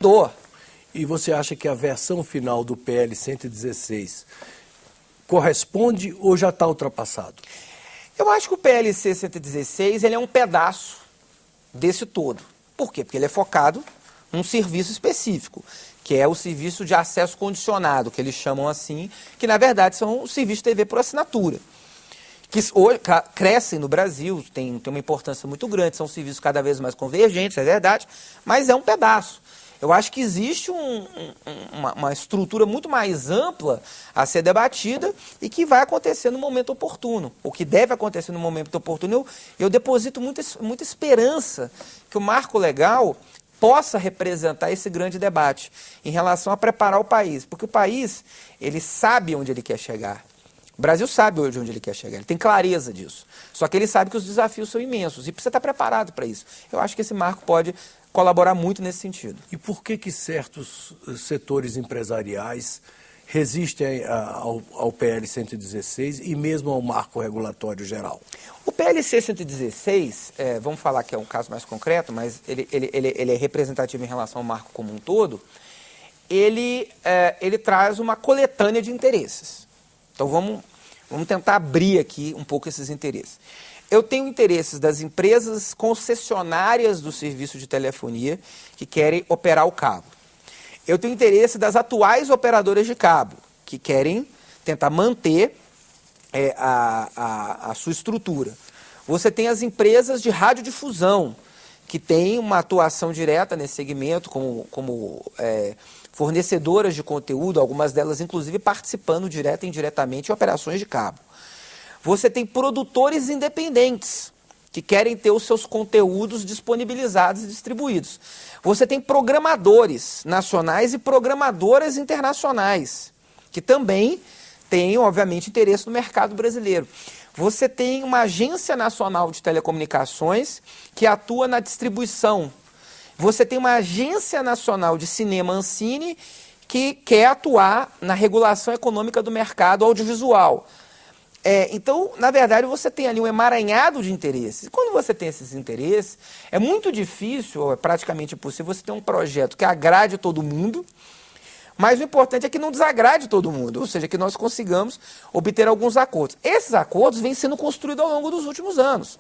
mudou. E você acha que a versão final do PL 116 corresponde ou já está ultrapassado? Eu acho que o PLC 116 ele é um pedaço desse todo. Por quê? Porque ele é focado num serviço específico, que é o serviço de acesso condicionado, que eles chamam assim, que na verdade são os serviços de TV por assinatura, que hoje crescem no Brasil, tem uma importância muito grande, são serviços cada vez mais convergentes, é verdade, mas é um pedaço. Eu acho que existe uma estrutura muito mais ampla a ser debatida e que vai acontecer no momento oportuno, ou que deve acontecer no momento oportuno. Eu deposito muita esperança que o marco legal possa representar esse grande debate em relação a preparar o país, porque o país ele sabe onde ele quer chegar. O Brasil sabe hoje onde ele quer chegar, ele tem clareza disso. Só que ele sabe que os desafios são imensos e precisa estar preparado para isso. Eu acho que esse marco pode colaborar muito nesse sentido. E por que certos setores empresariais resistem ao PL 116 e mesmo ao marco regulatório geral? O PLC 116, vamos falar que é um caso mais concreto, mas ele é representativo em relação ao marco como um todo, ele traz uma coletânea de interesses. Então vamos tentar abrir aqui um pouco esses interesses. Eu tenho interesses das empresas concessionárias do serviço de telefonia que querem operar o cabo. Eu tenho interesse das atuais operadoras de cabo, que querem tentar manter a sua estrutura. Você tem as empresas de radiodifusão, que têm uma atuação direta nesse segmento, como fornecedoras de conteúdo, algumas delas inclusive participando direta e indiretamente em operações de cabo. Você tem produtores independentes, que querem ter os seus conteúdos disponibilizados e distribuídos. Você tem programadores nacionais e programadoras internacionais, que também têm, obviamente, interesse no mercado brasileiro. Você tem uma agência nacional de telecomunicações que atua na distribuição. Você tem uma agência nacional de cinema Ancine que quer atuar na regulação econômica do mercado audiovisual. Então, na verdade, você tem ali um emaranhado de interesses. E quando você tem esses interesses, é muito difícil, ou é praticamente impossível, você ter um projeto que agrade todo mundo, mas o importante é que não desagrade todo mundo, ou seja, que nós consigamos obter alguns acordos. Esses acordos vêm sendo construídos ao longo dos últimos anos,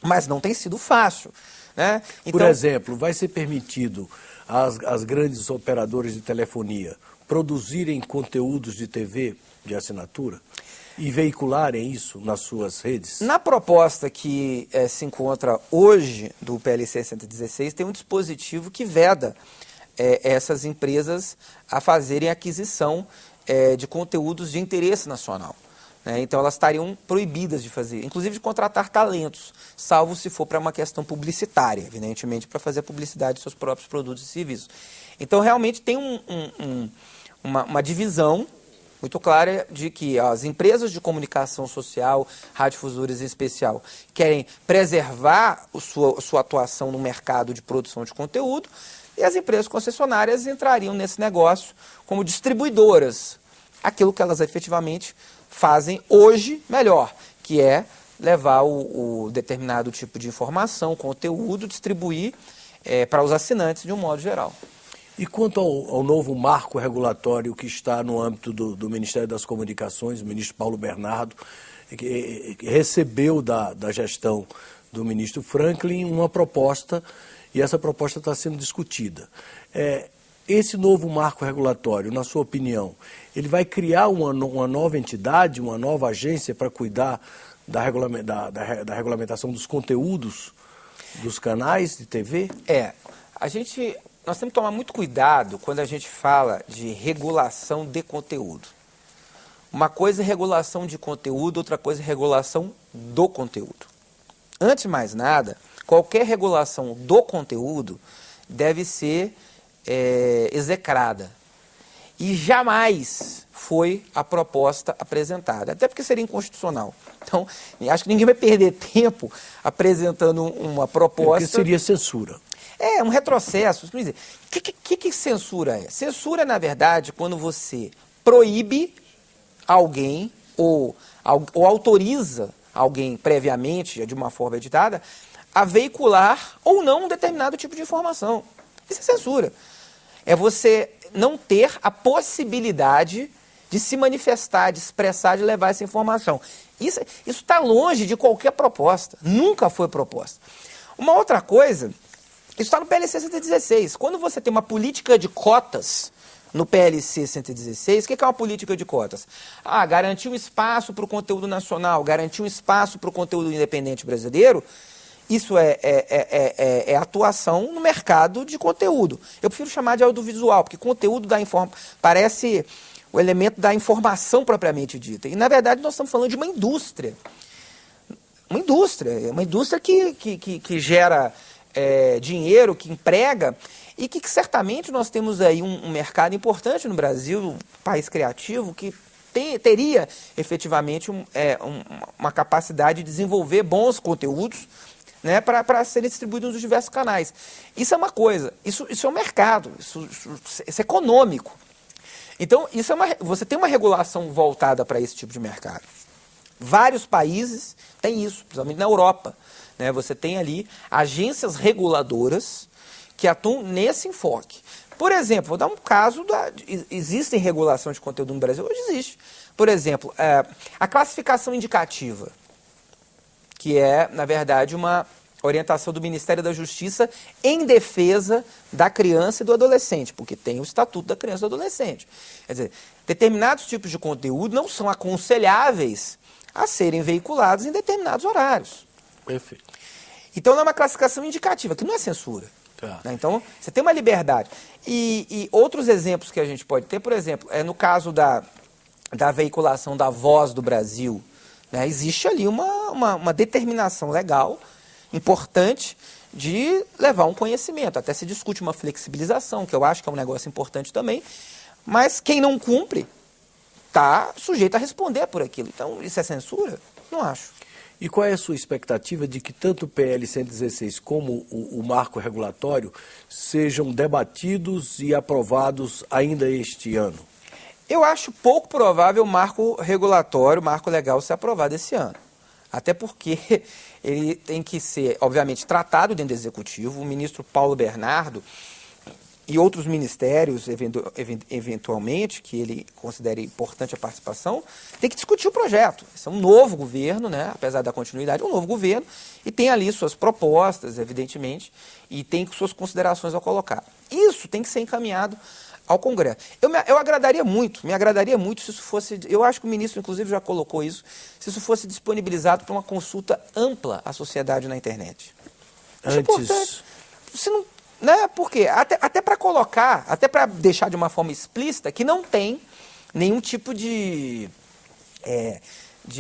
mas não tem sido fácil, né? Então, por exemplo, vai ser permitido às grandes operadoras de telefonia produzirem conteúdos de TV de assinatura? E veicularem isso nas suas redes? Na proposta que se encontra hoje do PLC 116, tem um dispositivo que veda essas empresas a fazerem aquisição de conteúdos de interesse nacional. Né? Então elas estariam proibidas de fazer, inclusive de contratar talentos, salvo se for para uma questão publicitária, evidentemente para fazer a publicidade dos seus próprios produtos e serviços. Então realmente tem uma divisão muito clara de que as empresas de comunicação social, radiodifusores em especial, querem preservar sua atuação no mercado de produção de conteúdo e as empresas concessionárias entrariam nesse negócio como distribuidoras, aquilo que elas efetivamente fazem hoje melhor, que é levar o determinado tipo de informação, conteúdo, distribuir para os assinantes de um modo geral. E quanto ao novo marco regulatório que está no âmbito do Ministério das Comunicações, o ministro Paulo Bernardo, que recebeu da gestão do ministro Franklin uma proposta, e essa proposta está sendo discutida. Esse novo marco regulatório, na sua opinião, ele vai criar uma nova entidade, uma nova agência para cuidar da regulamentação dos conteúdos dos canais de TV? Nós temos que tomar muito cuidado quando a gente fala de regulação de conteúdo. Uma coisa é regulação de conteúdo, outra coisa é regulação do conteúdo. Antes de mais nada, qualquer regulação do conteúdo deve ser execrada. E jamais foi a proposta apresentada, até porque seria inconstitucional. Então, acho que ninguém vai perder tempo apresentando uma proposta... Porque seria censura. Um retrocesso. O que censura é? Censura, na verdade, quando você proíbe alguém ou autoriza alguém previamente, de uma forma editada, a veicular ou não um determinado tipo de informação. Isso é censura. é você não ter a possibilidade de se manifestar, de expressar, de levar essa informação. Isso está longe de qualquer proposta, nunca foi proposta. Uma outra coisa, isso está no PLC 116. Quando você tem uma política de cotas no PLC 116, o que é uma política de cotas? Garantir um espaço para o conteúdo nacional, garantir um espaço para o conteúdo independente brasileiro, isso é atuação no mercado de conteúdo. Eu prefiro chamar de audiovisual, porque conteúdo parece o elemento da informação propriamente dita. E, na verdade, nós estamos falando de uma indústria. Uma indústria que gera dinheiro, que emprega, e que certamente nós temos aí um mercado importante no Brasil, um país criativo, que teria efetivamente uma capacidade de desenvolver bons conteúdos, né, para serem distribuídos nos diversos canais. Isso é uma coisa, isso é um mercado, isso é econômico. Então, você tem uma regulação voltada para esse tipo de mercado. Vários países têm isso, principalmente na Europa, né? Você tem ali agências reguladoras que atuam nesse enfoque. Por exemplo, vou dar um caso, existe regulação de conteúdo no Brasil? Hoje existe. Por exemplo, a classificação indicativa, que é, na verdade, uma orientação do Ministério da Justiça em defesa da criança e do adolescente, porque tem o Estatuto da Criança e do Adolescente. Quer dizer, determinados tipos de conteúdo não são aconselháveis a serem veiculados em determinados horários. Perfeito. Então, é uma classificação indicativa, que não é censura. Tá. Né? Então, você tem uma liberdade. E outros exemplos que a gente pode ter, por exemplo, no caso da veiculação da Voz do Brasil, né, existe ali uma determinação legal importante de levar um conhecimento. Até se discute uma flexibilização, que eu acho que é um negócio importante também, mas quem não cumpre está sujeito a responder por aquilo. Então, isso é censura? Não acho. E qual é a sua expectativa de que tanto o PL 116 como o marco regulatório sejam debatidos e aprovados ainda este ano? Eu acho pouco provável o marco regulatório, o marco legal ser aprovado esse ano. Até porque ele tem que ser, obviamente, tratado dentro do Executivo. O ministro Paulo Bernardo e outros ministérios, eventualmente, que ele considere importante a participação, tem que discutir o projeto. Esse é um novo governo, né? Apesar da continuidade, é um novo governo, e tem ali suas propostas, evidentemente, e tem suas considerações a colocar. Isso tem que ser encaminhado ao Congresso. Eu agradaria muito, me agradaria muito se isso fosse, eu acho que o ministro, inclusive, já colocou isso, se isso fosse disponibilizado para uma consulta ampla à sociedade na internet. Acho importante. Se não, né? Por quê? Até para colocar, até para deixar de uma forma explícita que não tem nenhum tipo de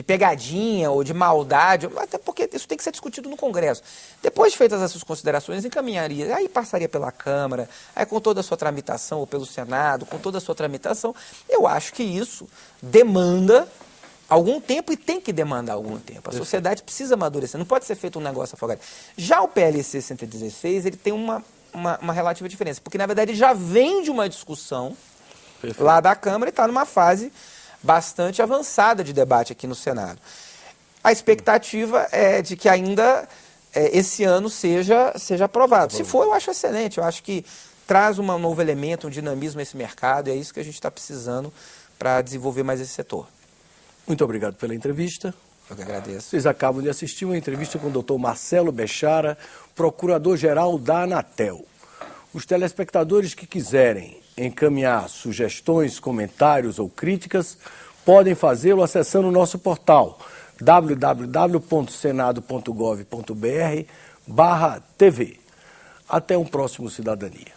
pegadinha ou de maldade, até porque isso tem que ser discutido no Congresso. Depois de feitas essas considerações, encaminharia, aí passaria pela Câmara, aí com toda a sua tramitação, ou pelo Senado, com toda a sua tramitação. Eu acho que isso demanda algum tempo e tem que demandar algum tempo. A sociedade precisa amadurecer, não pode ser feito um negócio afogado. Já o PLC 116, ele tem uma relativa diferença, porque na verdade ele já vem de uma discussão lá da Câmara e está numa fase bastante avançada de debate aqui no Senado. A expectativa é de que ainda esse ano seja aprovado. Se for, eu acho excelente. Eu acho que traz um novo elemento, um dinamismo a esse mercado, e é isso que a gente está precisando para desenvolver mais esse setor. Muito obrigado pela entrevista. Eu que agradeço. Vocês acabam de assistir uma entrevista com o Dr. Marcelo Bechara, procurador-geral da Anatel. Os telespectadores que quiserem encaminhar sugestões, comentários ou críticas, podem fazê-lo acessando o nosso portal www.senado.gov.br/TV. Até um próximo Cidadania.